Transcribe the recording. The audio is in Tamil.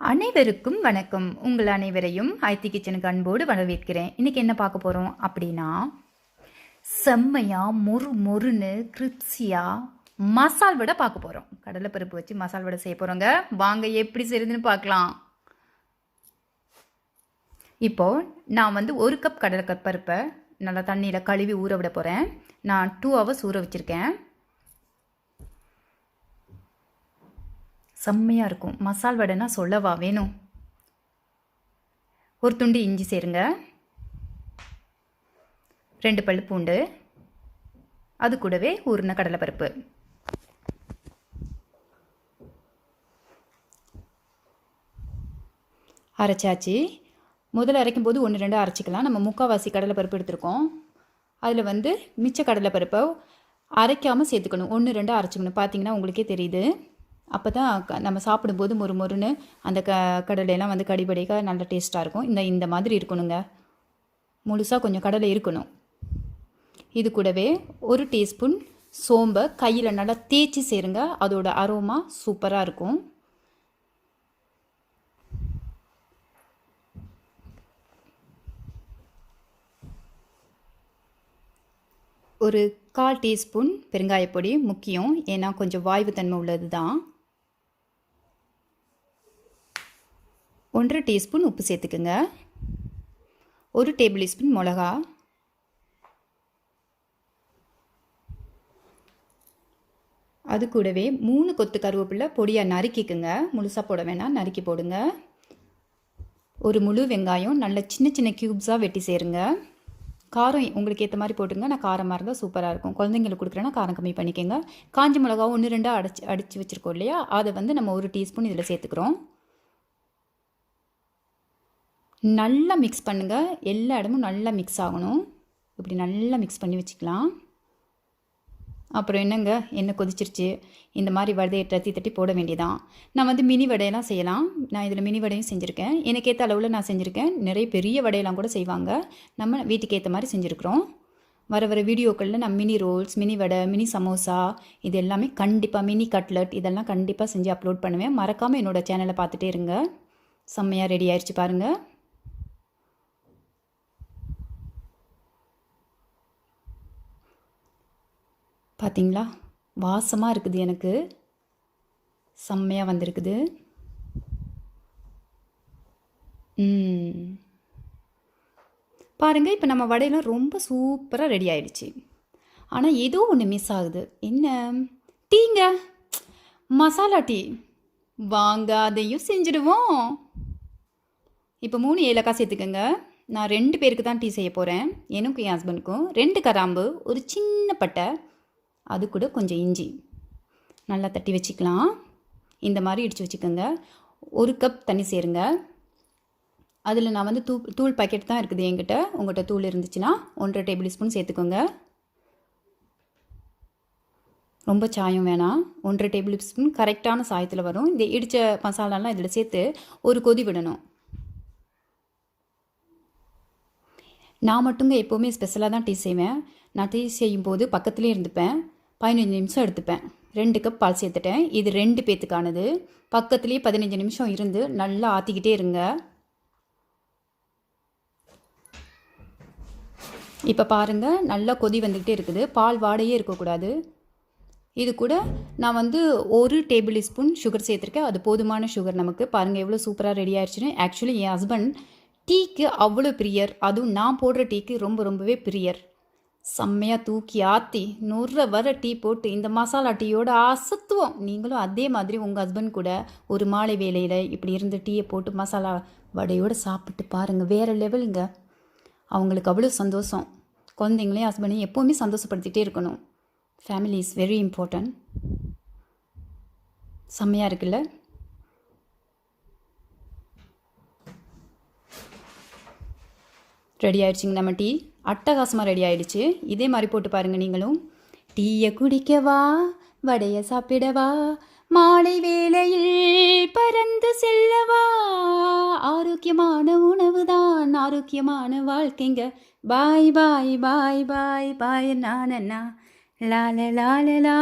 அனைவருக்கும் வணக்கம். உங்கள் அனைவரையும் ஆயத்தி கிச்சனுக்கு அன்போடு வரவேற்கிறேன். இன்றைக்கி என்ன பார்க்க போகிறோம் அப்படின்னா, செம்மையாக மொறு மொறுன்னு கிரிப்ஸியாக மசால் வடை பார்க்க போகிறோம். கடலைப்பருப்பு வச்சு மசால் வடை செய்ய போகிறோங்க. வாங்க எப்படி செய்யுதுன்னு பார்க்கலாம். இப்போது நான் வந்து 1 கப் கடலைப்பருப்பை நல்லா தண்ணியில் கழுவி ஊற விட போகிறேன். நான் 2 hours ஊற வச்சுருக்கேன். செம்மையாக இருக்கும். மசால் வடைனா சொல்லவா வேணும். ஒரு துண்டு இஞ்சி சேருங்க, 2 பல் பூண்டு, அது கூடவே ஊறின கடலைப்பருப்பு. அரைச்சாச்சு. முதல்ல அரைக்கும் போது 1-2 அரைச்சிக்கலாம். நம்ம முக்கால்வாசி கடலைப்பருப்பு எடுத்துருக்கோம். அதில் வந்து மிச்ச கடலைப்பருப்பை அரைக்காமல் சேர்த்துக்கணும். 1-2 அரைச்சிக்கணும். பார்த்தீங்கன்னா உங்களுக்கே தெரியுது. அப்போ தான் நம்ம சாப்பிடும்போது மொறு மொறுன்னு அந்த கடலையெல்லாம் வந்து கடிபடிக்க நல்ல டேஸ்ட்டாக இருக்கும். இந்த மாதிரி இருக்கணுங்க. முழுசாக கொஞ்சம் கடலை இருக்கணும். இது கூடவே 1 டீஸ்பூன் சோம்பை கையில் நல்லா தேய்ச்சி சேருங்க. அதோட அரோமா சூப்பராக இருக்கும். ஒரு 1/4 டீஸ்பூன் பெருங்காயப்பொடி முக்கியம், ஏன்னா கொஞ்சம் வாய்வு தன்மை உள்ளது தான். 1/2 டீஸ்பூன் உப்பு சேர்த்துக்குங்க. 1 டேபிள் ஸ்பூன் மிளகா, அது கூடவே 3 கொத்து கருவேப்பிலை பொடியாக நறுக்கிக்குங்க. முழுசாக போட வேணாம், நறுக்கி போடுங்க. ஒரு முழு வெங்காயம் நல்ல சின்ன சின்ன க்யூப்ஸாக வெட்டி சேருங்க. காரம் உங்களுக்கு ஏற்ற மாதிரி போட்டுங்க. நான் காரமாக இருந்தால் சூப்பராக இருக்கும். குழந்தைங்களுக்கு கொடுக்குறேன்னா காரம் கம்மி பண்ணிக்கோங்க. காஞ்ச மிளகா 1-2 அடித்து வச்சுருக்கோம் இல்லையா, அதை வந்து நம்ம 1 டீஸ்பூன் இதில் சேர்த்துக்கிறோம். நல்லா மிக்ஸ் பண்ணுங்கள். எல்லா இடமும் நல்லா மிக்ஸ் ஆகணும். இப்படி நல்லா மிக்ஸ் பண்ணி வச்சுக்கலாம். அப்புறம் என்னங்க, எண்ணெய் கொதிச்சிருச்சு. இந்த மாதிரி வடையை தட்டி போட வேண்டியதான். நான் வந்து மினி வடையெல்லாம் செய்யலாம். நான் இதில் மினி வடையும் செஞ்சுருக்கேன். எனக்கு ஏற்ற அளவில் நான் செஞ்சுருக்கேன். நிறைய பெரிய வடையெல்லாம் கூட செய்வாங்க. நம்ம வீட்டுக்கு ஏற்ற மாதிரி செஞ்சுருக்குறோம். வர வீடியோக்களில் நான் மினி ரோல்ஸ், மினி வடை, மினி சமோசா, இது எல்லாமே கண்டிப்பாக, மினி கட்லட் இதெல்லாம் கண்டிப்பாக செஞ்சு அப்லோட் பண்ணுவேன். மறக்காமல் என்னோடய சேனலை பார்த்துட்டே இருங்க. செம்மையாக ரெடி ஆயிடுச்சு பாருங்கள். பார்த்தீங்களா, வாசமாக இருக்குது. எனக்கு செம்மையாக வந்திருக்குது. பாருங்கள், இப்போ நம்ம வடையெல்லாம் ரொம்ப சூப்பராக ரெடி ஆகிடுச்சு. ஆனால் ஏதோ ஒன்று மிஸ் ஆகுது. என்ன? டீங்க, மசாலா டீ. வாங்க அதையும் செஞ்சுடுவோம். இப்போ 3 ஏலக்காய் சேர்த்துக்கோங்க. நான் 2 பேருக்கு தான் டீ செய்ய போகிறேன். எனக்கும் என் ஹஸ்பண்டுக்கும். 2 கிராம்பு, ஒரு சின்ன பட்டை, அது கூட கொஞ்சம் இஞ்சி நல்லா தட்டி வச்சுக்கலாம். இந்த மாதிரி இடித்து வச்சுக்கோங்க. 1 கப் தண்ணி சேருங்க. அதில் நான் வந்து தூள் பாக்கெட் தான் இருக்குது என்கிட்ட. உங்கள்கிட்ட தூள் இருந்துச்சுன்னா 1/2 டேபிள் ஸ்பூன் சேர்த்துக்கோங்க. ரொம்ப சாயம் வேணாம். 1/2 டேபிள் ஸ்பூன் கரெக்டான சாயத்தில் வரும். இந்த இடித்த மசாலாலாம் இதில் சேர்த்து ஒரு கொதி விடணும். நான் மட்டுங்க எப்போவுமே ஸ்பெஷலாக தான் டீ செய்வேன். நான் டீ செய்யும்போது பக்கத்துலேயே இருந்துப்பேன். 15 நிமிஷம் எடுத்துப்பேன். 2 கப் பால் சேர்த்துட்டேன். இது 2 பேத்துக்கானது. பக்கத்துலேயே 15 நிமிஷம் இருந்து நல்லா ஆற்றிக்கிட்டே இருங்க. இப்போ பாருங்கள், நல்லா கொதி வந்துக்கிட்டே இருக்குது. பால் வாடையே இருக்கக்கூடாது. இது கூட நான் வந்து 1 டேபிள் ஸ்பூன் சுகர் சேர்த்துருக்கேன். அது போதுமான சுகர் நமக்கு. பாருங்கள் எவ்வளோ சூப்பராக ரெடி ஆயிடுச்சுன்னு. ஆக்சுவலி என் ஹஸ்பண்ட் டீக்கு அவ்வளோ பிரியர். அதுவும் நான் போடுற டீக்கு ரொம்பவே பிரியர். செம்மையாக தூக்கி ஆற்றி நுற வர டீ போட்டு இந்த மசாலா டீயோட அசத்துவோம். நீங்களும் அதே மாதிரி உங்கள் ஹஸ்பண்ட் கூட ஒரு மாலை வேலையில் இப்படி இருந்து டீயை போட்டு மசாலா வடையோடு சாப்பிட்டு பாருங்கள். வேறு லெவலுங்க. அவங்களுக்கு அவ்வளோ சந்தோஷம். குழந்தைங்களையும் ஹஸ்பண்டையும் எப்போவுமே சந்தோஷப்படுத்திகிட்டே இருக்கணும். Family is very important. செம்மையாக இருக்குல்ல? ரெடி ஆகிடுச்சிங்க நம்ம டீ. அட்டகாசமாக ரெடி ஆகிடுச்சு. இதே மாதிரி போட்டு பாருங்கள் நீங்களும். டீயை குடிக்கவா, வடையை சாப்பிடவா, மாலை வேளையில் பறந்து செல்லவா, ஆரோக்கியமான உணவு தான் ஆரோக்கியமான வாழ்க்கைங்க. பாய் பாய் பாய் பாய் பாய் நானா லால லால லா.